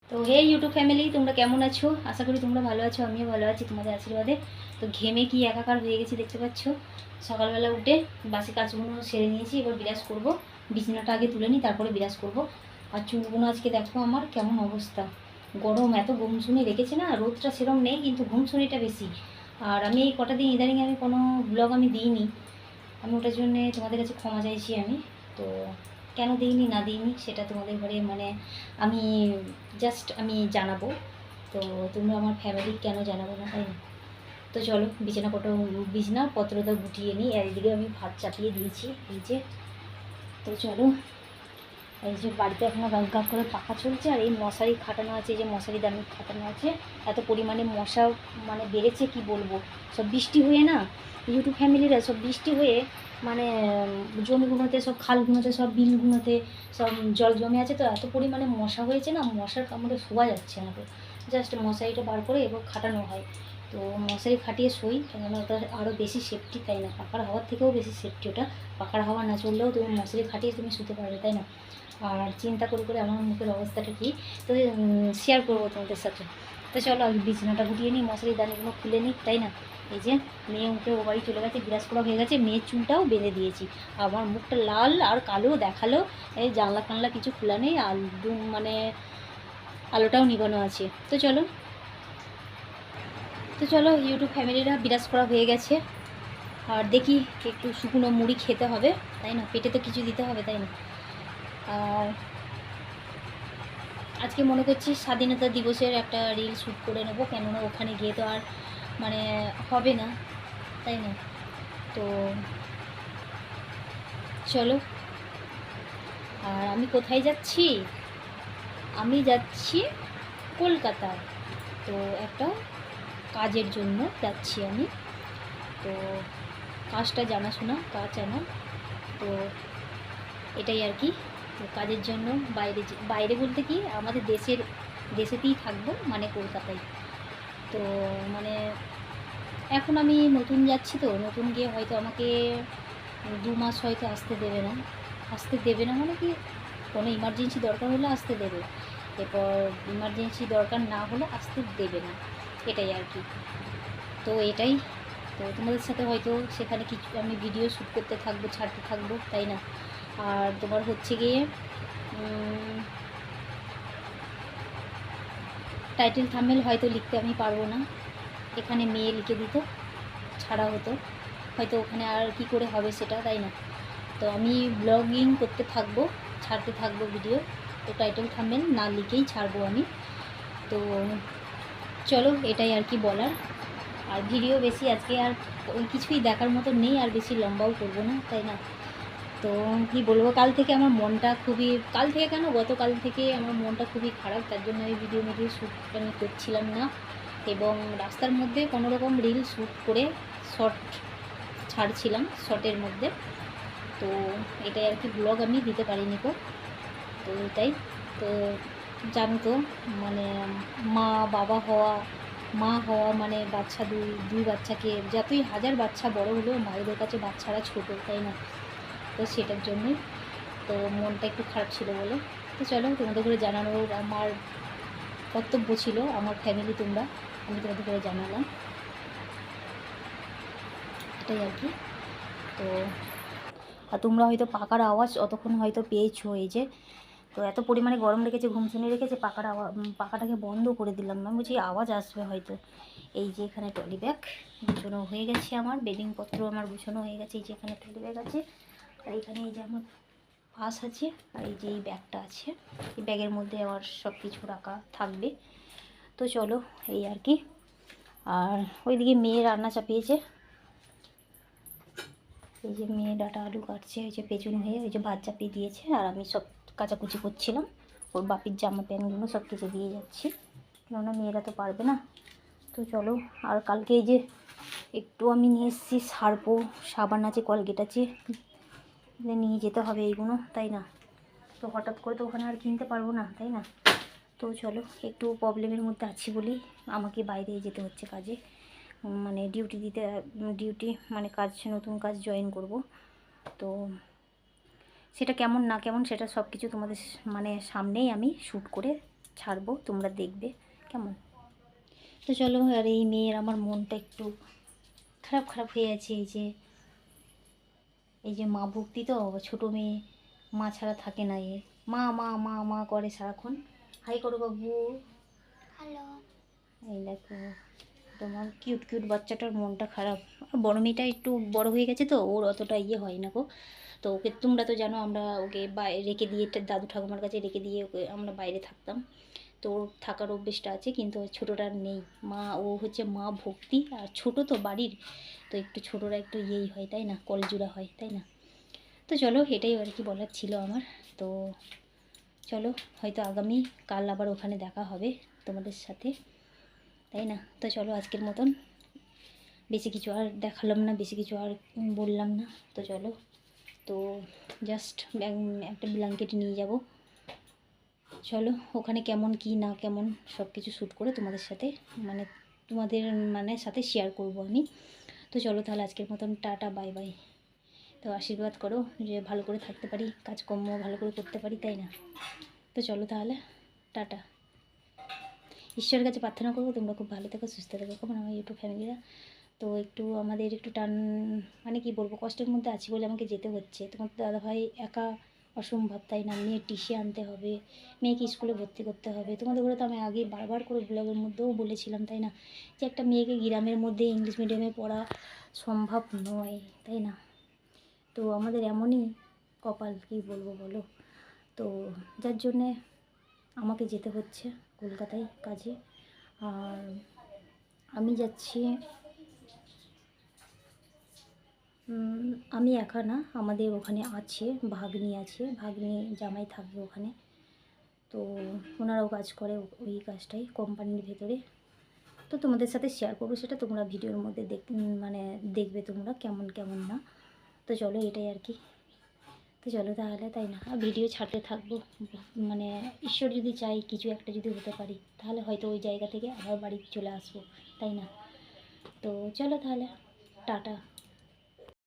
তো হে YouTube family, তোমরা কেমন আছো? আশা করি তোমরা ভালো আছো, আমিও ভালো আছি তোমাদের আশীর্বাদে। তো ঘেমে কি একাকার হয়ে গেছি দেখতে পাচ্ছ। সকালবেলা উঠে বাসি কাজগুলো সেরে নিয়েছি, এবার বিরাজ করব। বিছানাটা আগে তুলে নিই, তারপরে বিরাজ করব। আর চুলগুলো আজকে দেখো আমার কেমন অবস্থা। গরম এত ঘুমসুনি রেখেছে না, রোদটা সেরকম নেই কিন্তু ঘুমসুনিটা বেশি। আর আমি এই কটা দিন ইদানিং আমি কোনো ব্লগ আমি দিইনি, আমি ওটার জন্যে তোমাদের কাছে ক্ষমা চাইছি আমি। তো কেন দিইনি না দিইনি সেটা তোমাদের ঘরে মানে আমি জাস্ট আমি জানাবো। তো তোমরা আমার ফ্যামিলি কেন জানাবো না, তাই না? তো চলো বিছানাপত্রটা গুটিয়ে নিই। আর এদিকে আমি ভাত চাপিয়ে দিয়েছি এই যে। তো চলো, এই যে বাড়িতে এখনও গাক গাক করে পাখা চলছে, আর এই মশারি খাটানো আছে, যে মশারি দামি খাটানো আছে। এত পরিমাণে মশা মানে বেড়েছে কি বলবো। সব বৃষ্টি হয়ে না, ইউটিউব ফ্যামিলিরা সব বৃষ্টি হয়ে মানে জমিগুলোতে সব খালগুলোতে সব বিলগুলোতে সব জল জমে আছে। তো এত পরিমাণে মশা হয়েছে না, মশার কামড়ে শোয়া যাচ্ছে না। তো জাস্ট মশারিটা বার করে এবার খাটানো হয়। তো মশারি খাটিয়ে শোই, কেননা ওটা আরও বেশি সেফটি, তাই না? পাখার হাওয়ার থেকেও বেশি সেফটি ওটা। পাখার হাওয়া না চললেও তুমি মশারি খাটিয়ে তুমি শুতে পারবে, তাই না? আর চিন্তা করে করে আমার মুখের অবস্থাটা কী, তো শেয়ার করবো তোমাদের সাথে। তো চলো আগে বিছানাটা গুটিয়ে নিই, মশারি দানিগুলো খুলে নিই, তাই না? এই যে মেয়ে উঠে ও বাড়ি চলে গেছে, বিরাজ করা হয়ে গেছে, মেয়ের চুলটাও বেঁধে দিয়েছি। আমার মুখটা লাল আর কালো দেখালো। এই জানলা ফানলা কিছু খোলা নেই, মানে আলোটাও নিবানো আছে। তো চলো ইউটিউব ফ্যামিলিরা বিরাজ করা হয়ে গেছে। আর দেখি একটু শুকনো মুড়ি খেতে হবে, তাই না? পেটে তো কিছু দিতে হবে, তাই না? আর আজকে মনে করছি স্বাধীনতা দিবসের একটা রিল শ্যুট করে নেবো, কেননা ওখানে গিয়ে তো আর মানে হবে না, তাই না? তো চলো। আর আমি কোথায় যাচ্ছি? আমি যাচ্ছি কলকাতায়। তো একটা কাজের জন্য যাচ্ছি আমি। তো কাজটা জানাশোনা কাজ আমার। তো এটাই আর কি। তো কাজের জন্য বাইরে বাইরে বলতে কি আমাদের দেশেতেই থাকবো, মানে কলকাতায়। তো মানে এখন আমি নতুন যাচ্ছি, তো নতুন গিয়ে হয়তো আমাকে 2 মাস হয়তো আসতে দেবে না মানে কি, কোনো ইমার্জেন্সি দরকার হলে আসতে দেবে, এরপর ইমার্জেন্সি দরকার না হলে আসতে দেবে না, এটাই আর কি। তো এটাই। তো তোমাদের সাথে হয়তো সেখানে কিছু আমি ভিডিও শ্যুট করতে থাকবো, ছাড়তে থাকবো, তাই না? আর তোমার হচ্ছে গিয়ে টাইটেল থাম্বনেল হয়তো লিখতে আমি পারবো না, এখানে মেয়ে লিখে দিত, ছাড়া হতো হয়তো, ওখানে আর কি করে হবে সেটা, তাই না? তো আমি ব্লগিং করতে থাকবো, ছাড়তে থাকবো ভিডিও। তো টাইটেল থাম্বনেল না লিখেই ছাড়বো আমি। তো চলো এটাই আর কি বলার। আর ভিডিও বেশি আজকে আর কিছুই দেখার মতো নেই, আর বেশি লম্বাও করবো না, তাই না? তো কী বলবো, কাল থেকে আমার মনটা খুবই, কাল থেকে কেন গতকাল থেকে আমার মনটা খুবই খারাপ, তার জন্য আমি ভিডিও শ্যুট আমি করছিলাম না। এবং রাস্তার মধ্যে কোনো রকম রিল শ্যুট করে শর্ট ছাড়ছিলাম, শর্টের মধ্যে। তো এটাই আর কি, ব্লগ আমি দিতে পারিনি তো। তো এটাই। তো জানো তো মানে মা বাবা হওয়া, মা হওয়া মানে বাচ্চা দুই বাচ্চাকে, যতই হাজার বাচ্চা বড় হলেও মায়েদের কাছে বাচ্চারা ছোটো, তাই না? তো সেটার জন্যই তো মনটা একটু খারাপ ছিল বলে। তো চলো তোমাদের করে জানানোর আমার কর্তব্য ছিল, আমার ফ্যামিলি তোমরা, আমি তোমাদের করে জানালাম, এটাই আর কি। তো আর তোমরা হয়তো পাখার আওয়াজ অতক্ষণ হয়তো পেয়েছো, এই যে। তো এত পরিমাণে গরম রেখেছে, ঘুমসুনি রেখেছে, পাখাটাকে বন্ধ করে দিলাম না, বুঝি আওয়াজ আসবে হয়তো। এই যে এখানে ট্রলি ব্যাগ গুছানো হয়ে গেছে, আমার বেডিংপত্র আমার গুছানো হয়ে গেছে। এই যে এখানে ট্রলি ব্যাগ আছে, আর এখানে এই যে আমার পাস আছে, আর এই যে এই ব্যাগটা আছে, এই ব্যাগের মধ্যে আমার সব কিছু রাখা থাকবে। তো চলো এই আর কি। আর ওইদিকে মেয়ে রান্না চাপিয়েছে, এই যে মেয়ে ডাটা আলু কাটছে, এই যে পেছন হয়ে ওই যে ভাত চাপিয়ে দিয়েছে, আর আমি সব কাচাকুচি করছিলাম, ওর বাপির জামা প্যান্টগুলো সব কিছু দিয়ে যাচ্ছি, কেননা মেয়েরা তো পারবে না। তো চলো। আর কালকে এই যে একটু আমি নিয়ে এসেছি সার্পো, সাবান আছে, কলগেট আছে, নিয়ে যেতে হবে এইগুলো, তাই না? তো হঠাৎ করে তো ওখানে আর কিনতে পারবো না, তাই না? তো চলো, একটু প্রবলেমের মধ্যে আছি বলেই আমাকে বাইরে যেতে হচ্ছে কাজে, মানে ডিউটি মানে কাজ, নতুন কাজ জয়েন করব। তো সেটা কেমন না কেমন সেটা সব কিছু তোমাদের মানে সামনেই আমি শ্যুট করে ছাড়বো, তোমরা দেখবে কেমন। তো চলো, আর এই মেয়ের আমার মনটা একটু খারাপ খারাপ হয়ে আছে। এই যে মা ভক্তি তো, ছোটো মেয়ে, মা ছাড়া থাকে না। মা মা মা মা করে সারাক্ষণ। হাই করো বাবু। হ্যালো। এই দেখো তোমার কিউট কিউট বাচ্চাটার মনটা খারাপ। আর বড় মেয়েটা একটু বড় হয়ে গেছে তো, ওর অতটা হয় না গো। তো ওকে তোমরা তো জানো, আমরা ওকে বাইরে রেখে দিয়ে, দাদু ঠাকুমার কাছে রেখে দিয়ে ওকে আমরা বাইরে থাকতাম। তো ওর থাকার অভ্যেসটা আছে, কিন্তু ছোটোটার নেই। ও হচ্ছে মা ভক্তি, আর ছোটো তো বাড়ির, তো একটু ছোটোরা একটু হয় তাই না, কলজোড়া হয় তাই না। তো চলো, এটাই আর কি বলার ছিল আমার। তো চলো, হয়তো আগামী কাল আবার ওখানে দেখা হবে তোমাদের সাথে, তাই না। তো চলো, আজকের মতন বেশি কিছু আর দেখালাম না, বেশি কিছু আর বললাম না। তো চলো, তো জাস্ট একটা ব্ল্যাঙ্কেট নিয়ে যাব। চলো, ওখানে কেমন কি না কেমন সব কিছু শ্যুট করে তোমাদের সাথে তোমাদের সাথে শেয়ার করব আমি। তো চলো তাহলে, আজকের মতন টাটা, বাই বাই। তো আশীর্বাদ করো যে ভালো করে থাকতে পারি, কাজকর্ম ভালো করে করতে পারি, তাই না। তো চলো তাহলে, টাটা। ঈশ্বরের কাছে প্রার্থনা করবো তোমরা খুব ভালো থেকো, সুস্থ থেকো, কেমন আমার ইউটিউব ফ্যামিলিরা। তো আমাদের একটু কি বলবো, কষ্টের মধ্যে আছি বলে আমাকে যেতে হচ্ছে। তোমার দাদাভাই একা অসম্ভব, তাই না। মেয়ে টিসি আনতে হবে, মেয়েকে স্কুলে ভর্তি করতে হবে। তোমাদের ঘরে তো আমি আগে বারবার করে ব্লগের মধ্যেও বলেছিলাম, তাই না, যে একটা মেয়েকে গ্রামের মধ্যে ইংলিশ মিডিয়ামে পড়া সম্ভব নয়, তাই না। তো আমাদের এমনই কপাল, কী বলবো বলো। তো যার জন্যে আমাকে যেতে হচ্ছে কলকাতায় কাজে। আর আমি যাচ্ছি, আমি একা না, আমাদের ওখানে আছে ভাগ্নি জামাই থাকবে ওখানে। তো ওনারাও কাজ করে ওই কাজটাই কোম্পানির ভেতরে। তো তোমাদের সাথে শেয়ার করবো, সেটা তোমরা ভিডিওর মধ্যে দেখবে তোমরা কেমন কেমন না। তো চলো, এটাই আর কি। তো চলো তাহলে, তাই না, ভিডিও ছাড়তে থাকবো। ঈশ্বর যদি চাই কিছু একটা যদি হতে পারি, তাহলে হয়তো ওই জায়গা থেকে আবার বাড়ি চলে আসবো, তাই না। তো চলো তাহলে, টাটা।